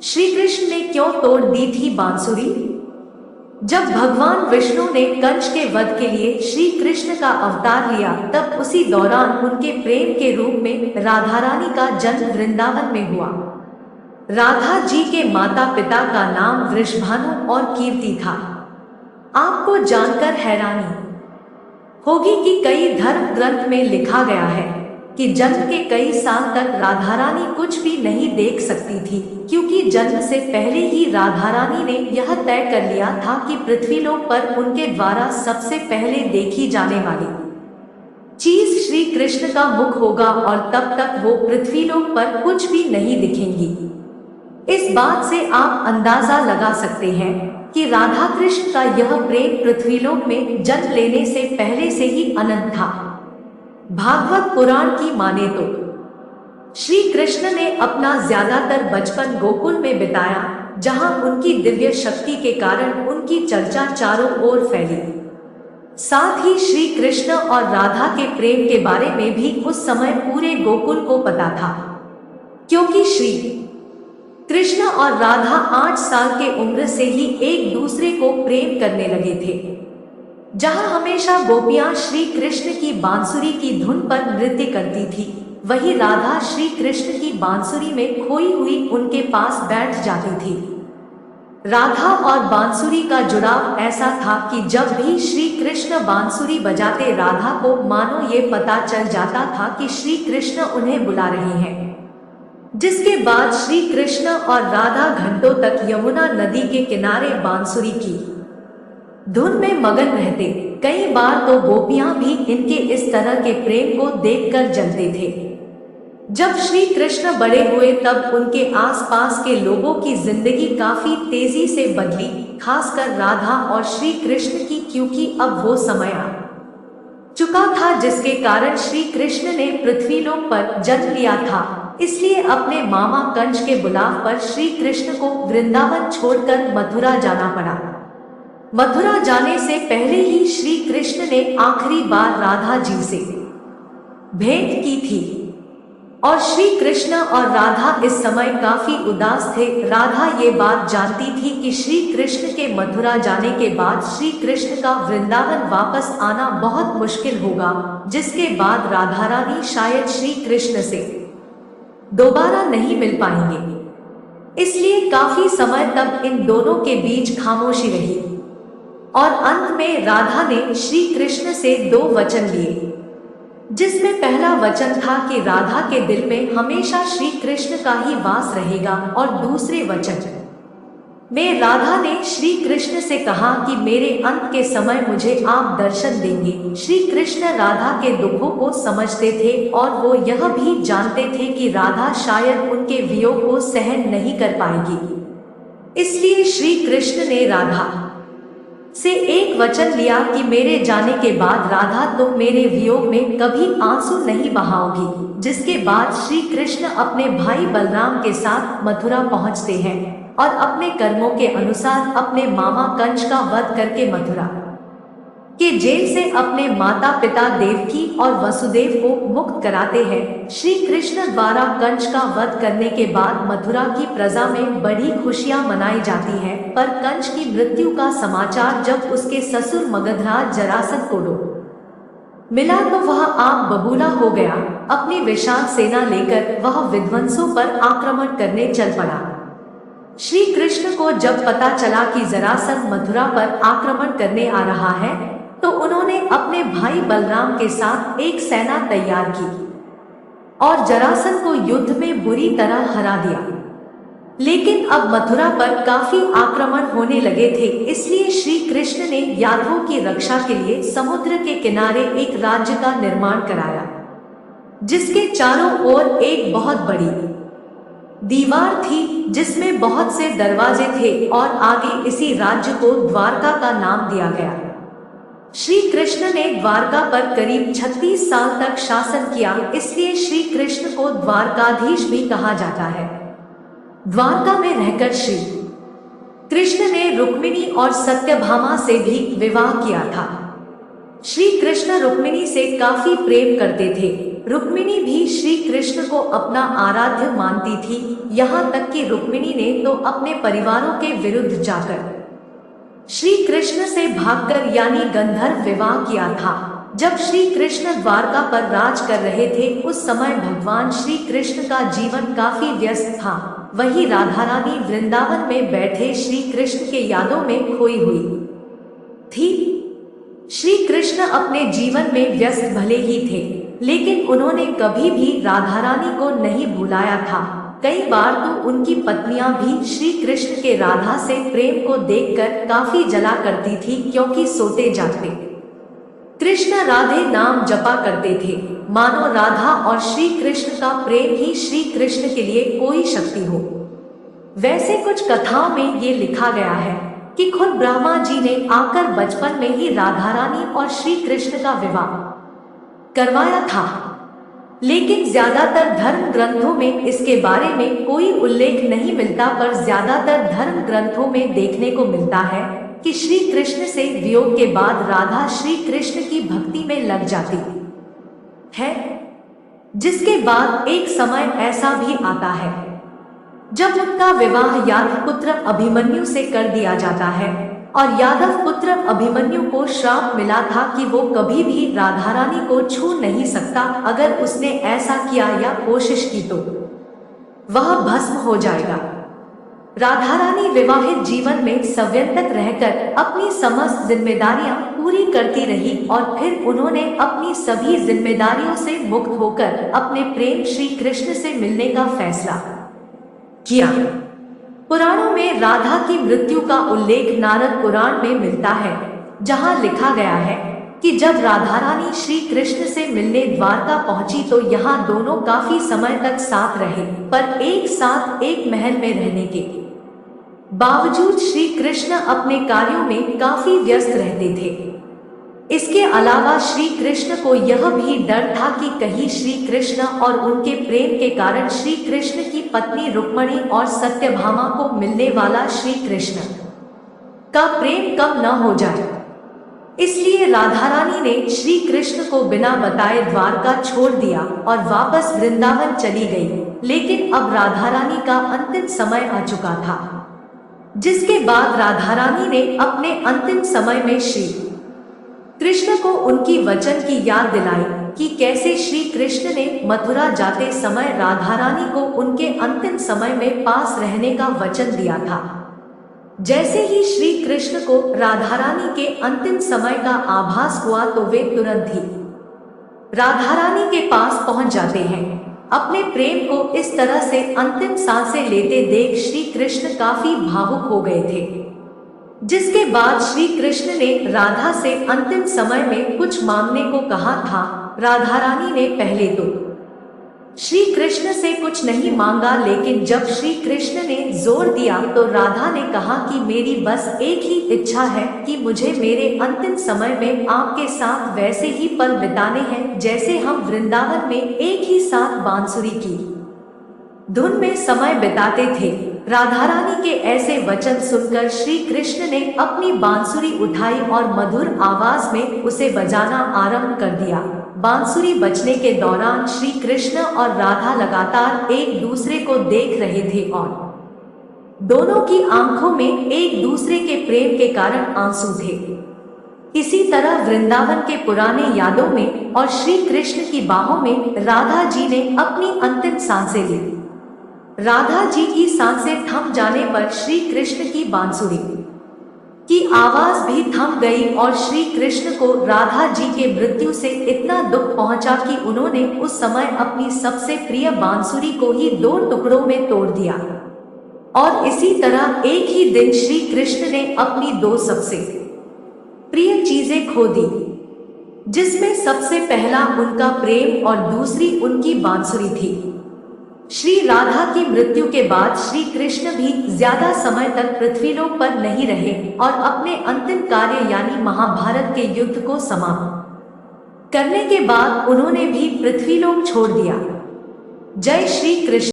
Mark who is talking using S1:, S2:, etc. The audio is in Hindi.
S1: श्री कृष्ण ने क्यों तोड़ दी थी बांसुरी? जब भगवान विष्णु ने कंस के वध के लिए श्री कृष्ण का अवतार लिया, तब उसी दौरान उनके प्रेम के रूप में राधा रानी का जन्म वृंदावन में हुआ। राधा जी के माता पिता का नाम वृषभानु और कीर्ति था। आपको जानकर हैरानी होगी कि कई धर्म ग्रंथ में लिखा गया है कि जन्म के कई साल तक राधा रानी कुछ भी नहीं देख सकती थी, क्योंकि जन्म से पहले ही राधा रानी ने यह तय कर लिया था कि पृथ्वीलोक पर उनके द्वारा सबसे पहले देखी जाने वाली चीज श्री कृष्ण का मुख होगा और तब तक वो पृथ्वीलोक पर कुछ भी नहीं दिखेंगी। इस बात से आप अंदाजा लगा सकते हैं कि राधा कृष्ण का यह प्रेम पृथ्वीलोक में जन्म लेने से पहले से ही अनंत था। भागवत पुराण की माने तो श्री कृष्ण ने अपना ज्यादातर बचपन गोकुल में बिताया, जहां उनकी दिव्य शक्ति के कारण उनकी चर्चा चारों ओर फैली। साथ ही श्री कृष्ण और राधा के प्रेम के बारे में भी उस समय पूरे गोकुल को पता था, क्योंकि श्री कृष्ण और राधा 8 साल के उम्र से ही एक दूसरे को प्रेम करने लगे थे। जहां हमेशा गोपियां श्री कृष्ण की बांसुरी की धुन पर नृत्य करती थी, वहीं राधा श्री कृष्ण की बांसुरी में खोई हुई उनके पास बैठ जाती थी। राधा और बांसुरी का जुड़ाव ऐसा था कि जब भी श्री कृष्ण बांसुरी बजाते, राधा को मानो ये पता चल जाता था कि श्री कृष्ण उन्हें बुला रहे हैं। जिसके बाद श्री कृष्ण और राधा घंटों तक यमुना नदी के किनारे बांसुरी की धुन में मगन रहते। कई बार तो गोपियां भी इनके इस तरह के प्रेम को देखकर जलते थे। जब श्री कृष्ण बड़े हुए, तब उनके आसपास के लोगों की जिंदगी काफी तेजी से बदली, खासकर राधा और श्री कृष्ण की, क्योंकि अब वो समय आ चुका था जिसके कारण श्री कृष्ण ने पृथ्वीलोक पर जन्म लिया था। इसलिए अपने मामा कंस के बुलाव पर श्री कृष्ण को वृंदावन छोड़कर मथुरा जाना पड़ा। मथुरा जाने से पहले ही श्री कृष्ण ने आखिरी बार राधा जी से भेंट की थी और श्री कृष्ण और राधा इस समय काफी उदास थे। राधा ये बात जानती थी कि श्री कृष्ण के मथुरा जाने के बाद श्री कृष्ण का वृंदावन वापस आना बहुत मुश्किल होगा, जिसके बाद राधा रानी शायद श्री कृष्ण से दोबारा नहीं मिल पाएंगे। इसलिए काफी समय तक इन दोनों के बीच खामोशी रही और अंत में राधा ने श्री कृष्ण से 2 वचन लिए, जिसमें पहला वचन था कि राधा के दिल में हमेशा श्री कृष्ण का ही वास रहेगा, और दूसरे वचन में राधा ने श्री कृष्ण से कहा कि मेरे अंत के समय मुझे आप दर्शन देंगे। श्री कृष्ण राधा के दुखों को समझते थे और वो यह भी जानते थे कि राधा शायद उनके वियोग को सहन नहीं कर पाएगी। इसलिए श्री कृष्ण ने राधा से एक वचन लिया कि मेरे जाने के बाद राधा तुम मेरे वियोग में कभी आंसू नहीं बहाओगी। जिसके बाद श्री कृष्ण अपने भाई बलराम के साथ मथुरा पहुंचते हैं और अपने कर्मों के अनुसार अपने मामा कंस का वध करके मथुरा के जेल से अपने माता पिता देवकी और वसुदेव को मुक्त कराते हैं। श्री कृष्ण द्वारा कंस का वध करने के बाद मथुरा की प्रजा में बड़ी खुशियां मनाई जाती हैं, पर कंस की मृत्यु का समाचार जब उसके ससुर मगधराज जरासंध को मिला तो वह आग बबूला हो गया। अपनी विशाल सेना लेकर वह विध्वंसों पर आक्रमण करने चल पड़ा। श्री कृष्ण को जब पता चला कि जरासंध मथुरा पर आक्रमण करने आ रहा है, तो उन्होंने अपने भाई बलराम के साथ एक सेना तैयार की और जरासंध को युद्ध में बुरी तरह हरा दिया। लेकिन अब मथुरा पर काफी आक्रमण होने लगे थे, इसलिए श्री कृष्ण ने यादवों की रक्षा के लिए समुद्र के किनारे एक राज्य का निर्माण कराया, जिसके चारों ओर एक बहुत बड़ी दीवार थी, जिसमें बहुत से दरवाजे थे और आगे इसी राज्य को द्वारका का नाम दिया गया। श्री कृष्ण ने द्वारका पर करीब 36 साल तक शासन किया, इसलिए श्री कृष्ण को द्वारकाधीश भी कहा जाता है। द्वारका में रहकर श्री कृष्ण ने रुक्मिणी और सत्यभामा से भी विवाह किया था। श्री कृष्ण रुक्मिणी से काफी प्रेम करते थे, रुक्मिणी भी श्री कृष्ण को अपना आराध्य मानती थी। यहाँ तक कि रुक्मिणी ने तो अपने परिवारों के विरुद्ध जाकर श्री कृष्ण से भागकर यानी गंधर्व विवाह किया था। जब श्री कृष्ण द्वारका पर राज कर रहे थे उस समय भगवान श्री कृष्ण का जीवन काफी व्यस्त था। वहीं राधा रानी वृंदावन में बैठे श्री कृष्ण के यादों में खोई हुई थी। श्री कृष्ण अपने जीवन में व्यस्त भले ही थे, लेकिन उन्होंने कभी भी राधा रानी को नहीं भुलाया था। कई बार तो उनकी पत्नियां भी श्री कृष्ण के राधा से प्रेम को देखकर काफी जला करती थी, क्योंकि सोते जागते कृष्ण राधे नाम जपा करते थे, मानो राधा और श्री कृष्ण का प्रेम ही श्री कृष्ण के लिए कोई शक्ति हो। वैसे कुछ कथाओं में ये लिखा गया है कि खुद ब्रह्मा जी ने आकर बचपन में ही राधा रानी और श्री कृष्ण का विवाह करवाया था, लेकिन ज्यादातर धर्म ग्रंथों में इसके बारे में कोई उल्लेख नहीं मिलता। पर ज्यादातर धर्म ग्रंथों में देखने को मिलता है कि श्री कृष्ण से वियोग के बाद राधा श्री कृष्ण की भक्ति में लग जाती है, जिसके बाद एक समय ऐसा भी आता है जब उनका विवाह यादव पुत्र अभिमन्यु से कर दिया जाता है। और यादव पुत्र अभिमन्यु को श्राप मिला था कि वो कभी भी राधा रानी को छू नहीं सकता। अगर उसने ऐसा किया या कोशिश की तो वह भस्म हो जाएगा। राधा रानी विवाहित जीवन में संयंत्रत रहकर अपनी समस्त जिम्मेदारियां पूरी करती रही और फिर उन्होंने अपनी सभी जिम्मेदारियों से मुक्त होकर अपने प्रेम श्री कृष्ण से मिलने का फैसला किया। पुराणों में राधा की मृत्यु का उल्लेख नारद पुराण में मिलता है, जहां लिखा गया है कि जब राधा रानी श्री कृष्ण से मिलने द्वारका पहुंची तो यहाँ दोनों काफी समय तक साथ रहे, पर एक साथ एक महल में रहने के बावजूद श्री कृष्ण अपने कार्यों में काफी व्यस्त रहते थे। इसके अलावा श्री कृष्ण को यह भी डर था कि कहीं श्री कृष्ण और उनके प्रेम के कारण श्री कृष्ण की पत्नी रुक्मिणी और सत्यभामा को मिलने वाला श्री कृष्ण का प्रेम कम न हो जाए। इसलिए राधा रानी ने श्री कृष्ण को बिना बताए द्वारका छोड़ दिया और वापस वृंदावन चली गई। लेकिन अब राधा रानी का अंतिम समय आ चुका था, जिसके बाद राधा रानी ने अपने अंतिम समय में श्री कृष्ण को उनकी वचन की याद दिलाई कि कैसे श्री कृष्ण ने मथुरा जाते समय राधा रानी को उनके अंतिम समय में पास रहने का वचन दिया था। जैसे ही श्री कृष्ण को राधा रानी के अंतिम समय का आभास हुआ तो वे तुरंत ही राधा रानी के पास पहुंच जाते हैं। अपने प्रेम को इस तरह से अंतिम सांसें लेते देख श्री कृष्ण काफी भावुक हो गए थे, जिसके बाद श्री कृष्ण ने राधा से अंतिम समय में कुछ मांगने को कहा था। राधा रानी ने पहले तो श्री कृष्ण से कुछ नहीं मांगा, लेकिन जब श्री कृष्ण ने जोर दिया तो राधा ने कहा कि मेरी बस एक ही इच्छा है कि मुझे मेरे अंतिम समय में आपके साथ वैसे ही पल बिताने हैं जैसे हम वृंदावन में एक ही साथ बांसुरी की धुन में समय बिताते थे। राधा रानी के ऐसे वचन सुनकर श्री कृष्ण ने अपनी बांसुरी उठाई और मधुर आवाज में उसे बजाना आरंभ कर दिया। बांसुरी बजने के दौरान श्री कृष्ण और राधा लगातार एक दूसरे को देख रहे थे और दोनों की आंखों में एक दूसरे के प्रेम के कारण आंसू थे। इसी तरह वृंदावन के पुराने यादों में और श्री कृष्ण की बाहों में राधा जी ने अपनी अंतिम सांसें ली। राधा जी की सांसें थम जाने पर श्री कृष्ण की बांसुरी की आवाज भी थम गई और श्री कृष्ण को राधा जी के मृत्यु से इतना दुख पहुंचा कि उन्होंने उस समय अपनी सबसे प्रिय बांसुरी को ही 2 टुकड़ों में तोड़ दिया। और इसी तरह एक ही दिन श्री कृष्ण ने अपनी 2 सबसे प्रिय चीजें खो दी, जिसमें सबसे पहला उनका प्रेम और दूसरी उनकी बांसुरी थी। श्री राधा की मृत्यु के बाद श्री कृष्ण भी ज्यादा समय तक पृथ्वीलोक पर नहीं रहे और अपने अंतिम कार्य यानी महाभारत के युद्ध को समाप्त करने के बाद उन्होंने भी पृथ्वीलोक छोड़ दिया। जय श्री कृष्ण।